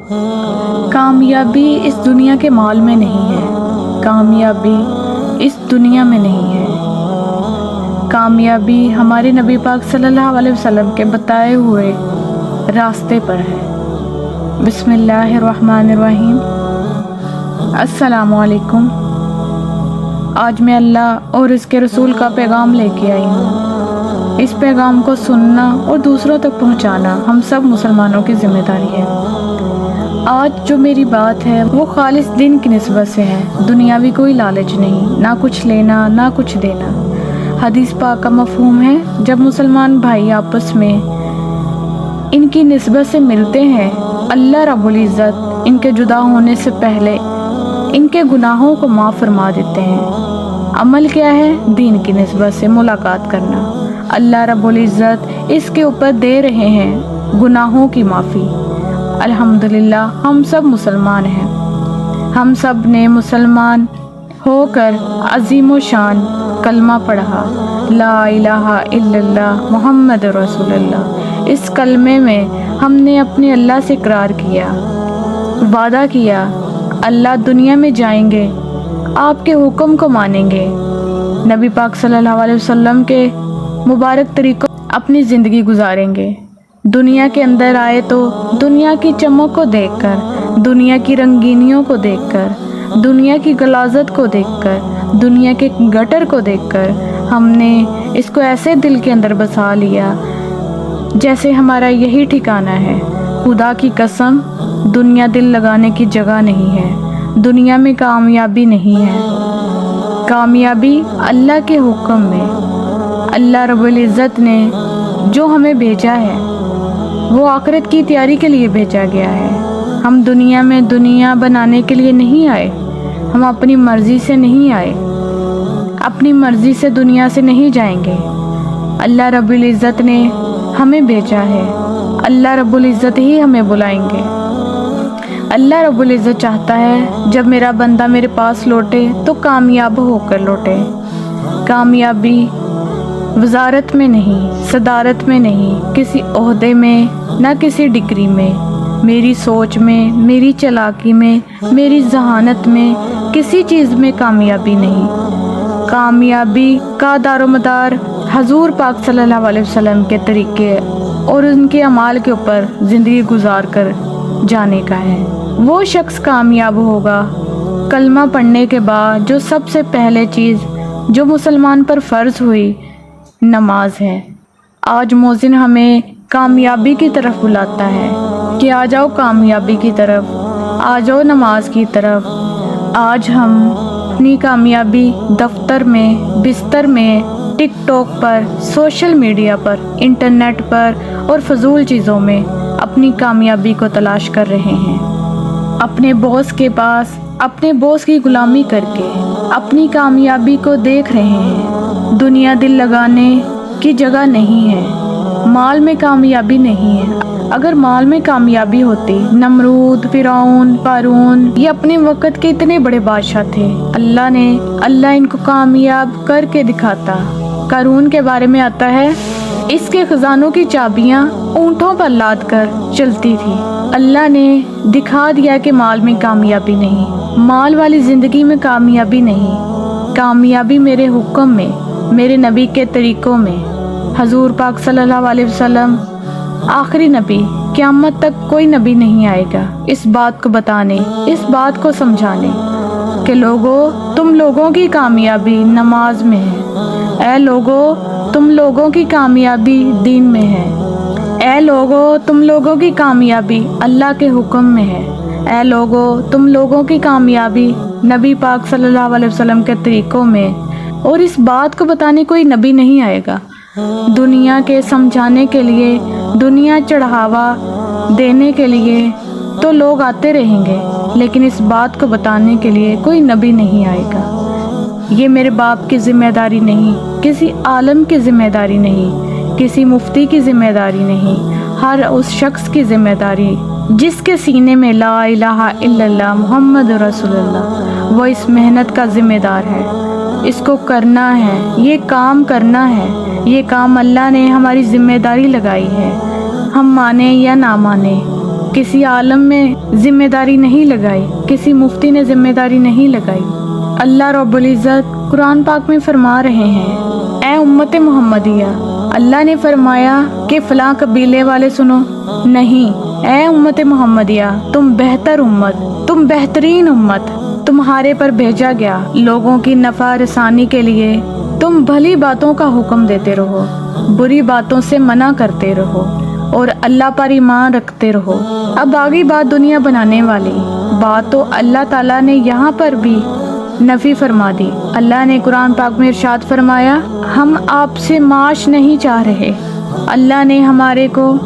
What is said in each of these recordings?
کامیابی اس دنیا کے مال میں نہیں ہے، کامیابی اس دنیا میں نہیں ہے، کامیابی ہمارے نبی پاک صلی اللہ علیہ وسلم کے بتائے ہوئے راستے پر ہے۔ بسم اللہ الرحمن الرحیم۔ السلام علیکم۔ آج میں اللہ اور اس کے رسول کا پیغام لے کے آئی ہوں۔ اس پیغام کو سننا اور دوسروں تک پہنچانا ہم سب مسلمانوں کی ذمہ داری ہے۔ آج جو میری بات ہے وہ خالص دین کی نسبت سے ہے، دنیاوی کوئی لالچ نہیں، نہ کچھ لینا نہ کچھ دینا۔ حدیث پاک کا مفہوم ہے، جب مسلمان بھائی آپس میں ان کی نسبت سے ملتے ہیں، اللہ رب العزت ان کے جدا ہونے سے پہلے ان کے گناہوں کو معاف فرما دیتے ہیں۔ عمل کیا ہے؟ دین کی نسبت سے ملاقات کرنا۔ اللہ رب العزت اس کے اوپر دے رہے ہیں گناہوں کی معافی۔ الحمدللہ ہم سب مسلمان ہیں۔ ہم سب نے مسلمان ہو کر عظیم و شان کلمہ پڑھا، لا الہ الا اللہ محمد رسول اللہ۔ اس کلمے میں ہم نے اپنے اللہ سے اقرار کیا، وعدہ کیا، اللہ دنیا میں جائیں گے، آپ کے حکم کو مانیں گے، نبی پاک صلی اللہ علیہ وسلم کے مبارک طریقوں اپنی زندگی گزاریں گے۔ دنیا کے اندر آئے تو دنیا کی چمک کو دیکھ کر، دنیا کی رنگینیوں کو دیکھ کر، دنیا کی غلاظت کو دیکھ کر، دنیا کے گٹر کو دیکھ کر ہم نے اس کو ایسے دل کے اندر بسا لیا جیسے ہمارا یہی ٹھکانہ ہے۔ خدا کی قسم، دنیا دل لگانے کی جگہ نہیں ہے، دنیا میں کامیابی نہیں ہے۔ کامیابی اللہ کے حکم میں، اللہ رب العزت نے جو ہمیں بھیجا ہے وہ آخرت کی تیاری کے لیے بھیجا گیا ہے۔ ہم دنیا میں دنیا بنانے کے لیے نہیں آئے، ہم اپنی مرضی سے نہیں آئے، اپنی مرضی سے دنیا سے نہیں جائیں گے۔ اللہ رب العزت نے ہمیں بھیجا ہے، اللہ رب العزت ہی ہمیں بلائیں گے۔ اللہ رب العزت چاہتا ہے جب میرا بندہ میرے پاس لوٹے تو کامیاب ہو کر لوٹے۔ کامیابی وزارت میں نہیں، صدارت میں نہیں، کسی عہدے میں نہ کسی ڈگری میں، میری سوچ میں، میری چالاکی میں، میری ذہانت میں، کسی چیز میں کامیابی نہیں۔ کامیابی کا دار و مدار حضور پاک صلی اللہ علیہ وسلم کے طریقے اور ان کے اعمال کے اوپر زندگی گزار کر جانے کا ہے۔ وہ شخص کامیاب ہوگا کلمہ پڑھنے کے بعد جو سب سے پہلے چیز جو مسلمان پر فرض ہوئی نماز ہے۔ آج مؤذن ہمیں کامیابی کی طرف بلاتا ہے کہ آ جاؤ کامیابی کی طرف، آ جاؤ نماز کی طرف۔ آج ہم اپنی کامیابی دفتر میں، بستر میں، ٹک ٹاک پر، سوشل میڈیا پر، انٹرنیٹ پر اور فضول چیزوں میں اپنی کامیابی کو تلاش کر رہے ہیں۔ اپنے باس کے پاس اپنے باس کی غلامی کر کے اپنی کامیابی کو دیکھ رہے ہیں۔ دنیا دل لگانے کی جگہ نہیں ہے، مال میں کامیابی نہیں ہے۔ اگر مال میں کامیابی ہوتی، نمرود، فرعون، قارون یہ اپنے وقت کے اتنے بڑے بادشاہ تھے، اللہ ان کو کامیاب کر کے دکھاتا۔ قارون کے بارے میں آتا ہے، اس کے خزانوں کی چابیاں اونٹوں پر لاد کر چلتی تھی۔ اللہ نے دکھا دیا کہ مال میں کامیابی نہیں، مال والی زندگی میں کامیابی نہیں، کامیابی میرے حکم میں، میرے نبی کے طریقوں میں۔ حضور پاک صلی اللہ علیہ وسلم آخری نبی، قیامت تک کوئی نبی نہیں آئے گا اس بات کو بتانے، اس بات کو سمجھانے کہ لوگوں تم لوگوں کی کامیابی نماز میں ہے، اے لوگوں تم لوگوں کی کامیابی دین میں ہے، اے لوگوں تم لوگوں کی کامیابی اللہ کے حکم میں ہے، اے لوگوں تم لوگوں کی کامیابی نبی پاک صلی اللہ علیہ وسلم کے طریقوں میں۔ اور اس بات کو بتانے کوئی نبی نہیں آئے گا، دنیا کے سمجھانے کے لیے، دنیا چڑھاوا دینے کے لیے تو لوگ آتے رہیں گے، لیکن اس بات کو بتانے کے لیے کوئی نبی نہیں آئے گا۔ یہ میرے باپ کی ذمہ داری نہیں، کسی عالم کی ذمہ داری نہیں، کسی مفتی کی ذمہ داری نہیں، ہر اس شخص کی ذمہ داری جس کے سینے میں لا الہ الا اللہ محمد رسول اللہ، وہ اس محنت کا ذمہ دار ہے، اس کو کرنا ہے، یہ کام کرنا ہے، یہ کام اللہ نے ہماری ذمہ داری لگائی ہے، ہم مانیں یا نہ مانیں، کسی عالم میں ذمہ داری نہیں لگائی، کسی مفتی نے ذمہ داری نہیں لگائی۔ اللہ رب العزت قرآن پاک میں فرما رہے ہیں، اے امت محمدیہ، اللہ نے فرمایا کہ فلاں قبیلے والے سنو، نہیں، اے امت محمدیہ، تم بہتر امت، تم بہترین امت، تمہارے پر بھیجا گیا لوگوں کی نفع رسانی کے لیے۔ تم بھلی باتوں کا حکم دیتے رہو، بری باتوں سے منع کرتے رہو، اور اللہ پر ایمان رکھتے رہو۔ اب آگئی بات دنیا بنانے والی بات، تو اللہ تعالیٰ نے یہاں پر بھی نفی فرما دی۔ اللہ نے قرآن پاک میں ارشاد فرمایا، ہم آپ سے معاش نہیں چاہ رہے۔ اللہ نے ہمارے کو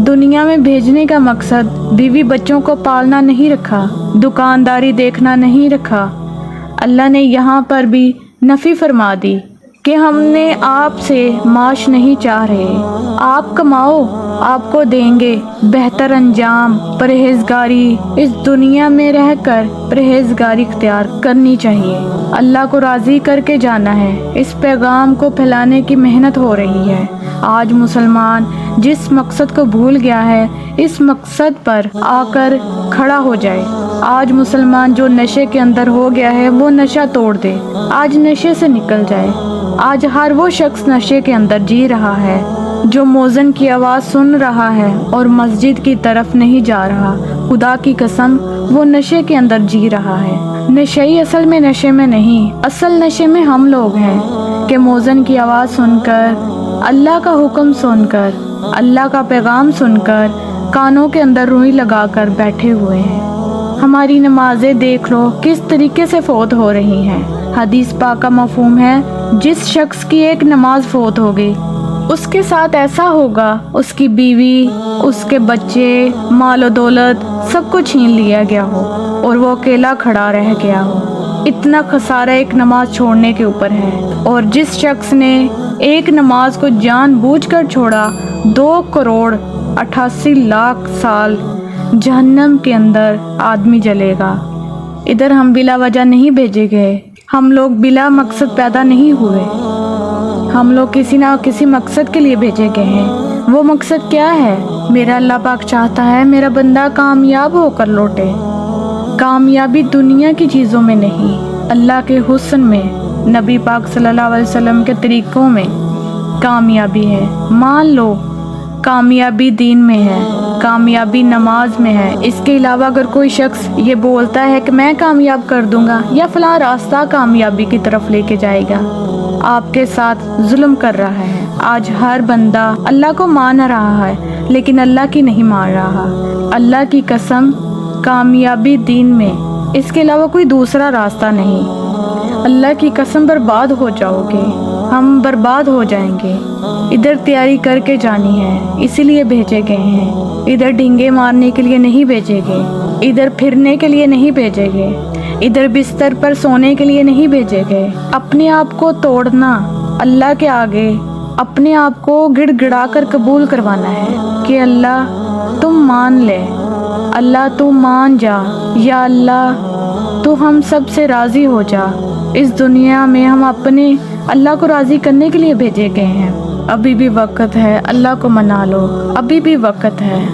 دنیا میں بھیجنے کا مقصد بیوی بچوں کو پالنا نہیں رکھا، دکانداری دیکھنا نہیں رکھا۔ اللہ نے یہاں پر بھی نفی فرما دی کہ ہم نے آپ سے معاش نہیں چاہ رہے، آپ کماؤ، آپ کو دیں گے بہتر انجام، پرہیزگاری، اس دنیا میں رہ کر پرہیزگاری اختیار کرنی چاہیے، اللہ کو راضی کر کے جانا ہے۔ اس پیغام کو پھیلانے کی محنت ہو رہی ہے۔ آج مسلمان جس مقصد کو بھول گیا ہے، اس مقصد پر آ کر کھڑا ہو جائے۔ آج مسلمان جو نشے کے اندر ہو گیا ہے، وہ نشہ توڑ دے، آج نشے سے نکل جائے۔ آج ہر وہ شخص نشے کے اندر جی رہا ہے جو موذن کی آواز سن رہا ہے اور مسجد کی طرف نہیں جا رہا، خدا کی قسم وہ نشے کے اندر جی رہا ہے۔ نشئی اصل میں نشے میں نہیں، اصل نشے میں ہم لوگ ہیں کہ موذن کی آواز سن کر، اللہ کا حکم سن کر، اللہ کا پیغام سن کر کانوں کے اندر روئی لگا کر بیٹھے ہوئے ہیں۔ ہماری نمازیں دیکھ لو کس طریقے سے فوت ہو رہی ہیں۔ حدیث پاک کا مفہوم ہے، جس شخص کی ایک نماز فوت ہو گئی، اس کے ساتھ ایسا ہوگا اس کی بیوی، اس کے بچے، مال و دولت سب کو چھین لیا گیا ہو اور وہ اکیلا کھڑا رہ گیا ہو۔ اتنا خسارہ ایک نماز چھوڑنے کے اوپر ہے۔ اور جس شخص نے ایک نماز کو جان بوجھ کر چھوڑا، 2,88,00,000 سال جہنم کے اندر آدمی جلے گا۔ ادھر ہم بلا وجہ نہیں بھیجے گئے، ہم لوگ بلا مقصد پیدا نہیں ہوئے، ہم لوگ کسی نہ کسی مقصد کے لیے بھیجے گئے ہیں۔ وہ مقصد کیا ہے؟ میرا اللہ پاک چاہتا ہے میرا بندہ کامیاب ہو کر لوٹے۔ کامیابی دنیا کی چیزوں میں نہیں، اللہ کے حسن میں، نبی پاک صلی اللہ علیہ وسلم کے طریقوں میں کامیابی ہے۔ مان لو کامیابی دین میں ہے، کامیابی نماز میں ہے۔ اس کے علاوہ اگر کوئی شخص یہ بولتا ہے کہ میں کامیاب کر دوں گا یا فلاں راستہ کامیابی کی طرف لے کے جائے گا، آپ کے ساتھ ظلم کر رہا ہے۔ آج ہر بندہ اللہ کو مان رہا ہے لیکن اللہ کی نہیں مان رہا۔ اللہ کی قسم کامیابی دین میں، اس کے علاوہ کوئی دوسرا راستہ نہیں۔ اللہ کی قسم برباد ہو جاؤ گے، ہم برباد ہو جائیں گے۔ ادھر تیاری کر کے جانی ہے، اسی لیے بھیجے گئے ہیں۔ ادھر ڈھینگے مارنے کے لیے نہیں بھیجے گئے، ادھر پھرنے کے لیے نہیں بھیجے گئے، ادھر بستر پر سونے کے لیے نہیں بھیجے گئے۔ اپنے آپ کو توڑنا، اللہ کے آگے اپنے آپ کو گڑ گڑا کر قبول کروانا ہے کہ اللہ تم مان لے، اللہ تو مان جا، یا اللہ تو ہم سب سے راضی ہو جا۔ اس دنیا میں ہم اپنے اللہ کو راضی کرنے کے لیے بھیجے گئے ہیں۔ ابھی بھی وقت ہے، اللہ کو منا لو، ابھی بھی وقت ہے،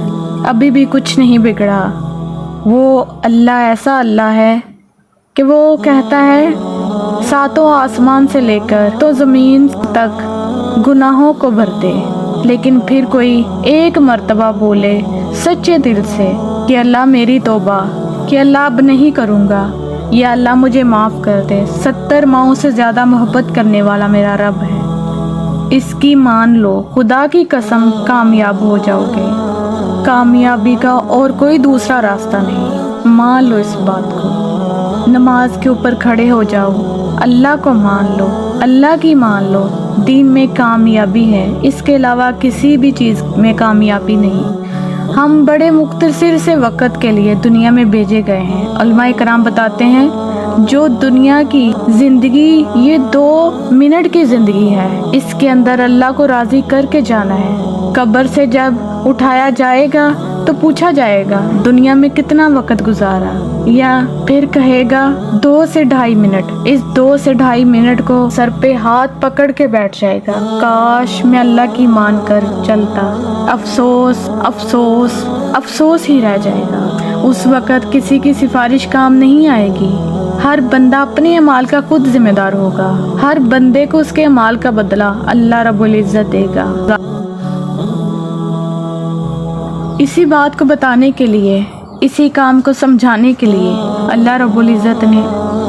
ابھی بھی کچھ نہیں بگڑا۔ وہ اللہ ایسا اللہ ہے کہ وہ کہتا ہے ساتوں آسمان سے لے کر تو زمین تک گناہوں کو بھر دے، لیکن پھر کوئی ایک مرتبہ بولے سچے دل سے کہ اللہ میری توبہ، کہ اللہ اب نہیں کروں گا، یا اللہ مجھے معاف کر دے۔ 70 ماؤں سے زیادہ محبت کرنے والا میرا رب ہے، اس کی مان لو، خدا کی قسم کامیاب ہو جاؤ گے۔ کامیابی کا اور کوئی دوسرا راستہ نہیں، مان لو اس بات کو۔ نماز کے اوپر کھڑے ہو جاؤ، اللہ کو مان لو، اللہ کی مان لو۔ دین میں کامیابی ہے، اس کے علاوہ کسی بھی چیز میں کامیابی نہیں۔ ہم بڑے مختصر سے وقت کے لیے دنیا میں بھیجے گئے ہیں۔ علماء کرام بتاتے ہیں جو دنیا کی زندگی یہ 2 منٹ کی زندگی ہے، اس کے اندر اللہ کو راضی کر کے جانا ہے۔ قبر سے جب اٹھایا جائے گا تو پوچھا جائے گا دنیا میں کتنا وقت گزارا، یا پھر کہے گا 2 سے 2.5 منٹ۔ اس 2 سے 2.5 منٹ کو سر پہ ہاتھ پکڑ کے بیٹھ جائے گا، کاش میں اللہ کی مان کر چلتا۔ افسوس افسوس افسوس ہی رہ جائے گا۔ اس وقت کسی کی سفارش کام نہیں آئے گی، ہر بندہ اپنے اعمال کا خود ذمہ دار ہوگا، ہر بندے کو اس کے اعمال کا بدلہ اللہ رب العزت دے گا۔ اسی بات کو بتانے کے لیے، اسی کام کو سمجھانے کے لیے اللہ رب العزت نے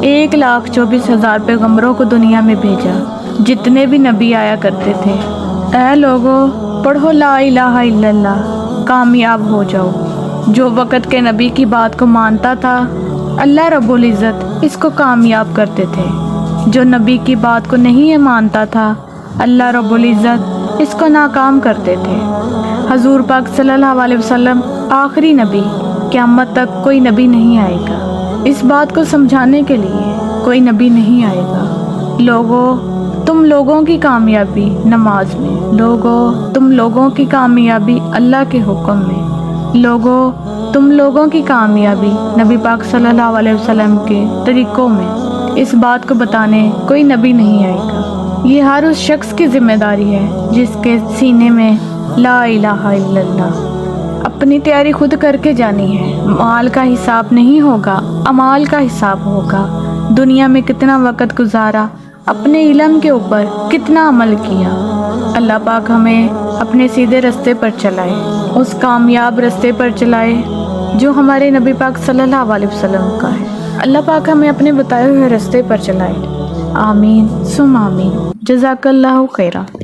1,24,000 پیغمبروں کو دنیا میں بھیجا، جتنے بھی نبی آیا کرتے تھے۔ اے لوگو، پڑھو لا الہ الا اللہ، کامیاب ہو جاؤ۔ جو وقت کے نبی کی بات کو مانتا تھا، اللہ رب العزت اس کو کامیاب کرتے تھے۔ جو نبی کی بات کو نہیں مانتا تھا، اللہ رب العزت اس کو ناکام کرتے تھے۔ حضور پاک صلی اللہ علیہ وسلم آخری نبی، قیامت تک کوئی نبی نہیں آئے گا۔ اس بات کو سمجھانے کے لیے کوئی نبی نہیں آئے گا۔ لوگو، تم لوگوں کی کامیابی نماز میں، لوگو تم لوگوں کی کامیابی اللہ کے حکم میں، لوگو تم لوگوں کی کامیابی نبی پاک صلی اللہ علیہ وسلم کے طریقوں میں۔ اس بات کو بتانے کوئی نبی نہیں آئے گا۔ یہ ہر اس شخص کی ذمہ داری ہے جس کے سینے میں لا الہ الا اللہ۔ اپنی تیاری خود کر کے جانی ہے۔ مال کا حساب نہیں ہوگا، اعمال کا حساب ہوگا۔ دنیا میں کتنا وقت گزارا، اپنے علم کے اوپر کتنا عمل کیا۔ اللہ پاک ہمیں اپنے سیدھے رستے پر چلائے، اس کامیاب رستے پر چلائے جو ہمارے نبی پاک صلی اللہ علیہ وسلم کا ہے۔ اللہ پاک ہمیں اپنے بتائے ہوئے رستے پر چلائے۔ آمین ثم آمین۔ جزاک اللہ خیرہ۔